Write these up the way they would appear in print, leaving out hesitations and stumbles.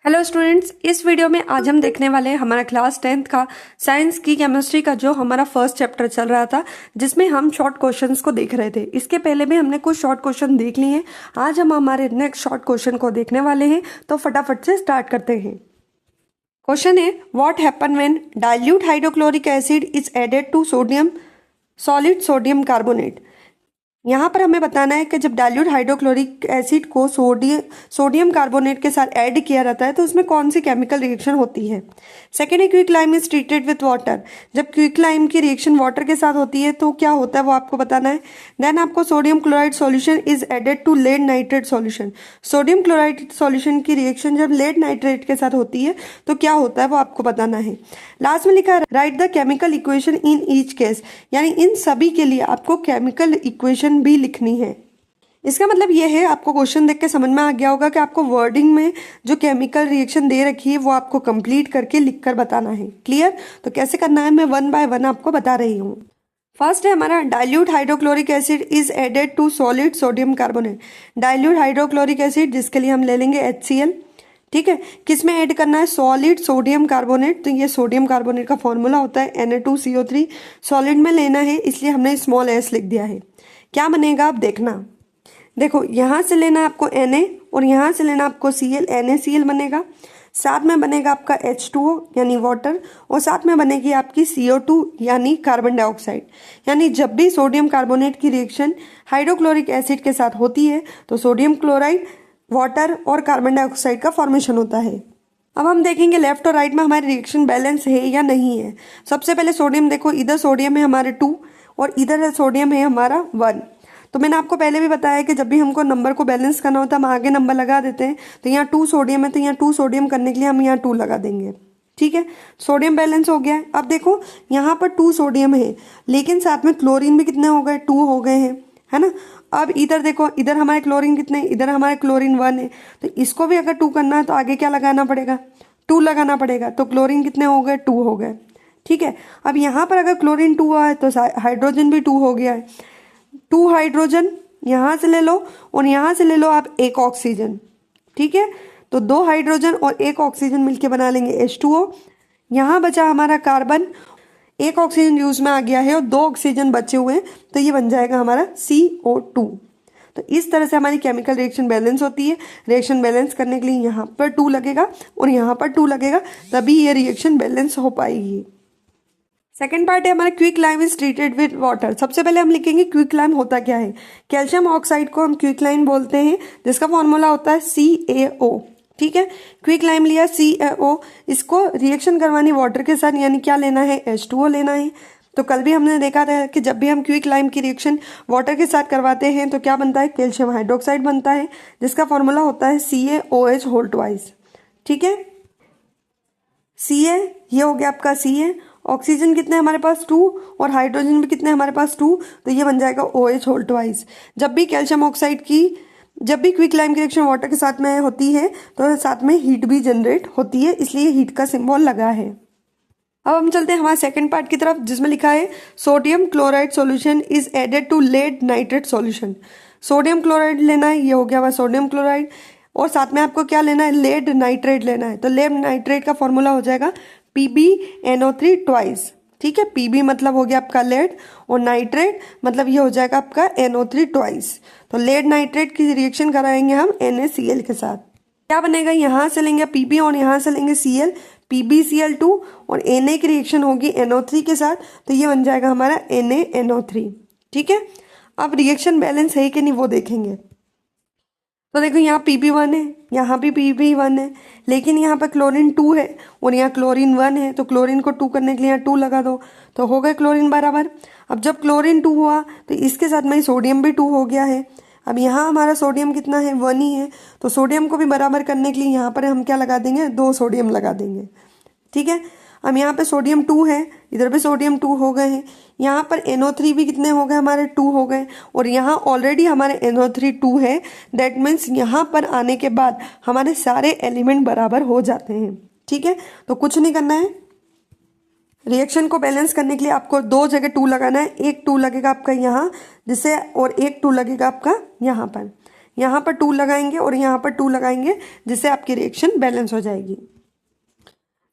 Hello students, इस video में आज हम देखने वाले हैं हमारा क्लास 10th का साइंस की केमिस्ट्री का जो हमारा फर्स्ट चैप्टर चल रहा था, जिसमें हम शॉर्ट क्वेश्चंस को देख रहे थे। इसके पहले भी हमने कुछ शॉर्ट क्वेश्चन देख लिए हैं। आज हम हमारे नेक्स्ट शॉर्ट क्वेश्चन को देखने वाले हैं, तो फटाफट से स्टार्ट करते हैं। क्वेश्चन है, what happen when dilute hydrochloric acid is added to sodium solid sodium carbonate. यहाँ पर हमें बताना है कि जब डाइल्यूट हाइड्रोक्लोरिक एसिड को सोडियम कार्बोनेट के साथ ऐड किया जाता है तो उसमें कौन सी केमिकल रिएक्शन होती है। सेकेंड है, quick lime is treated with water. जब क्विक लाइम की रिएक्शन वाटर के साथ होती है तो क्या होता है वो आपको बताना है। देन आपको sodium chloride solution is added to lead nitrate solution. Sodium chloride solution की रिएक्शन जब लेड नाइट्रेट के साथ होती है तो क्या होता है वो आपको बताना है। लास्ट में लिखा है, right the chemical equation in each case, यानी इन सभी के लिए आपको केमिकल इक्वेशन भी लिखनी है। इसका मतलब यह है, आपको क्वेश्चन देख के समझ में आ गया होगा कि आपको वर्डिंग में जो केमिकल रिएक्शन दे रखी है वो आपको कंप्लीट करके लिखकर बताना है। क्लियर? तो कैसे करना है मैं वन बाय वन आपको बता रही हूँ। फर्स्ट है हमारा, dilute hydrochloric acid is added to solid sodium carbonate. Dilute hydrochloric acid, जिसके लिए हम ले लेंगे HCl। ठीक है, किस में ऐड करना है? Solid sodium carbonate. तो ये सोडियम कार्बोनेट का फॉर्मूला होता है Na2CO3। सॉलिड में लेना है इसलिए हमने स्मॉल s लिख दिया है। क्या बनेगा आप देखना। देखो, यहाँ से लेना आपको Na और यहाँ से लेना आपको Cl, NaCl बनेगा। साथ में बनेगा आपका H2O यानी वाटर, और साथ में बनेगी आपकी CO2 यानी कार्बन डाइऑक्साइड। यानी जब भी सोडियम कार्बोनेट की रिएक्शन हाइड्रोक्लोरिक एसिड के साथ होती है तो सोडियम क्लोराइड, वाटर और कार्बन डाइऑक्साइड का फॉर्मेशन होता है। अब हम देखेंगे लेफ्ट और राइट में हमारी रिएक्शन बैलेंस है या नहीं है। सबसे पहले सोडियम, देखो इधर सोडियम है हमारे 2 और इधर सोडियम है हमारा 1। तो मैंने आपको पहले भी बताया कि जब भी हमको नंबर को बैलेंस करना होता है हम आगे नंबर लगा देते हैं। तो यहाँ 2 सोडियम है तो यहाँ 2 सोडियम करने के लिए हम यहाँ 2 लगा देंगे। ठीक है, सोडियम बैलेंस हो गया है। अब देखो यहाँ पर 2 सोडियम है लेकिन साथ में क्लोरीन भी कितने हो गए? 2 हो गए हैं, है ना। अब इधर देखो, इधर हमारे क्लोरीन कितने, इधर हमारे क्लोरीन 1 है। तो इसको भी अगर 2 करना है तो आगे क्या लगाना पड़ेगा? 2 लगाना पड़ेगा। तो क्लोरीन कितने हो गए? 2 हो गए। ठीक है, अब यहाँ पर अगर क्लोरीन 2 आए तो हाइड्रोजन भी 2 हो गया है। 2 हाइड्रोजन यहाँ से ले लो और यहाँ से ले लो आप 1 ऑक्सीजन। ठीक है, तो 2 हाइड्रोजन और 1 ऑक्सीजन मिलके बना लेंगे H2O। यहाँ बचा हमारा कार्बन, 1 ऑक्सीजन यूज में आ गया है और 2 ऑक्सीजन बचे हुए हैं, तो ये बन जाएगा हमारा CO2। तो इस तरह से हमारी केमिकल रिएक्शन बैलेंस होती है। रिएक्शन बैलेंस करने के लिए यहाँ पर 2 लगेगा और यहाँ पर 2 लगेगा, तभी ये रिएक्शन बैलेंस हो पाएगी। सेकेंड पार्ट है हमारा, quick lime is treated with water. सबसे पहले हम लिखेंगे क्विक लाइम होता क्या है। कैल्शियम ऑक्साइड को हम क्विक लाइम बोलते हैं, जिसका फॉर्मूला होता है CaO। ठीक है, क्विक लाइम लिया CaO, इसको रिएक्शन करवानी वाटर के साथ, यानी क्या लेना है? H2O लेना है। तो कल भी हमने देखा था कि जब भी हम क्विक लाइम की रिएक्शन वाटर के साथ करवाते हैं तो क्या बनता है? कैल्शियम हाइड्रोक्साइड बनता है, जिसका फॉर्मूला होता है CaOH2। ठीक है, Ca ये हो गया आपका Ca। ऑक्सीजन कितने हमारे पास? 2 और हाइड्रोजन भी कितने हमारे पास? 2। तो ये बन जाएगा OH2। जब भी कैल्शियम ऑक्साइड की, जब भी क्विक लाइम की रिएक्शन वाटर के साथ में होती है तो साथ में हीट भी जनरेट होती है, इसलिए हीट का सिंबल लगा है। अब हम चलते हैं हमारे सेकंड पार्ट की तरफ, जिसमें लिखा है sodium chloride solution is added to lead nitrate solution. Sodium chloride लेना है, ये हो गया हमारा सोडियम क्लोराइड, और साथ में आपको क्या लेना है? लेड नाइट्रेट लेना है। तो लेड नाइट्रेट का फॉर्मूला हो जाएगा PbNO3 ट्वाइस। ठीक है, Pb मतलब हो गया आपका लेड और नाइट्रेट मतलब ये हो जाएगा आपका NO3 ट्वाइस। तो लेड नाइट्रेट की रिएक्शन कराएंगे हम NaCl के साथ। क्या बनेगा? यहाँ से लेंगे Pb और यहाँ से लेंगे Cl, PbCl2 और Na की रिएक्शन होगी NO3 के साथ, तो ये बन जाएगा हमारा NaNO3। ठीक है, अब रिएक्शन बैलेंस है कि नहीं वो देखेंगे। तो देखो यहाँ Pb1 है, यहाँ भी Pb1 है, लेकिन यहाँ पर क्लोरीन 2 है और यहाँ क्लोरीन 1 है। तो क्लोरीन को 2 करने के लिए यहाँ 2 लगा दो, तो हो गए क्लोरीन बराबर। अब जब क्लोरीन 2 हुआ तो इसके साथ में सोडियम भी 2 हो गया है। अब यहाँ हमारा सोडियम कितना है? 1 ही है। तो सोडियम को भी बराबर करने के लिए यहाँ पर हम क्या लगा देंगे? 2 सोडियम लगा देंगे। ठीक है, अब यहाँ पे सोडियम 2 है, इधर भी सोडियम 2 हो गए हैं। यहाँ पर NO3 भी कितने हो गए? हमारे 2 हो गए, और यहाँ ऑलरेडी हमारे NO3 2 है। दैट मीन्स यहाँ पर आने के बाद हमारे सारे एलिमेंट बराबर हो जाते हैं। ठीक है, तो कुछ नहीं करना है। रिएक्शन को बैलेंस करने के लिए आपको 2 जगह 2 लगाना है। एक 2 लगेगा आपका यहाँ जिससे, और एक 2 लगेगा आपका यहाँ पर। यहाँ पर 2 लगाएंगे और यहाँ पर 2 लगाएंगे, जिससे आपकी रिएक्शन बैलेंस हो जाएगी।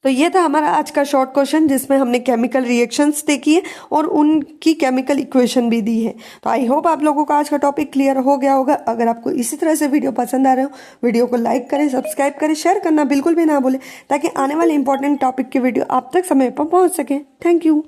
तो ये था हमारा आज का शॉर्ट क्वेश्चन, जिसमें हमने केमिकल रिएक्शंस देखी है और उनकी केमिकल इक्वेशन भी दी है। तो आई होप आप लोगों को आज का टॉपिक क्लियर हो गया होगा। अगर आपको इसी तरह से वीडियो पसंद आ रहे हो, वीडियो को लाइक करें, सब्सक्राइब करें, शेयर करना बिल्कुल भी ना भूलें, ताकि आने वाले इंपॉर्टेंट टॉपिक की वीडियो आप तक समय पर पहुंच सके। Thank you.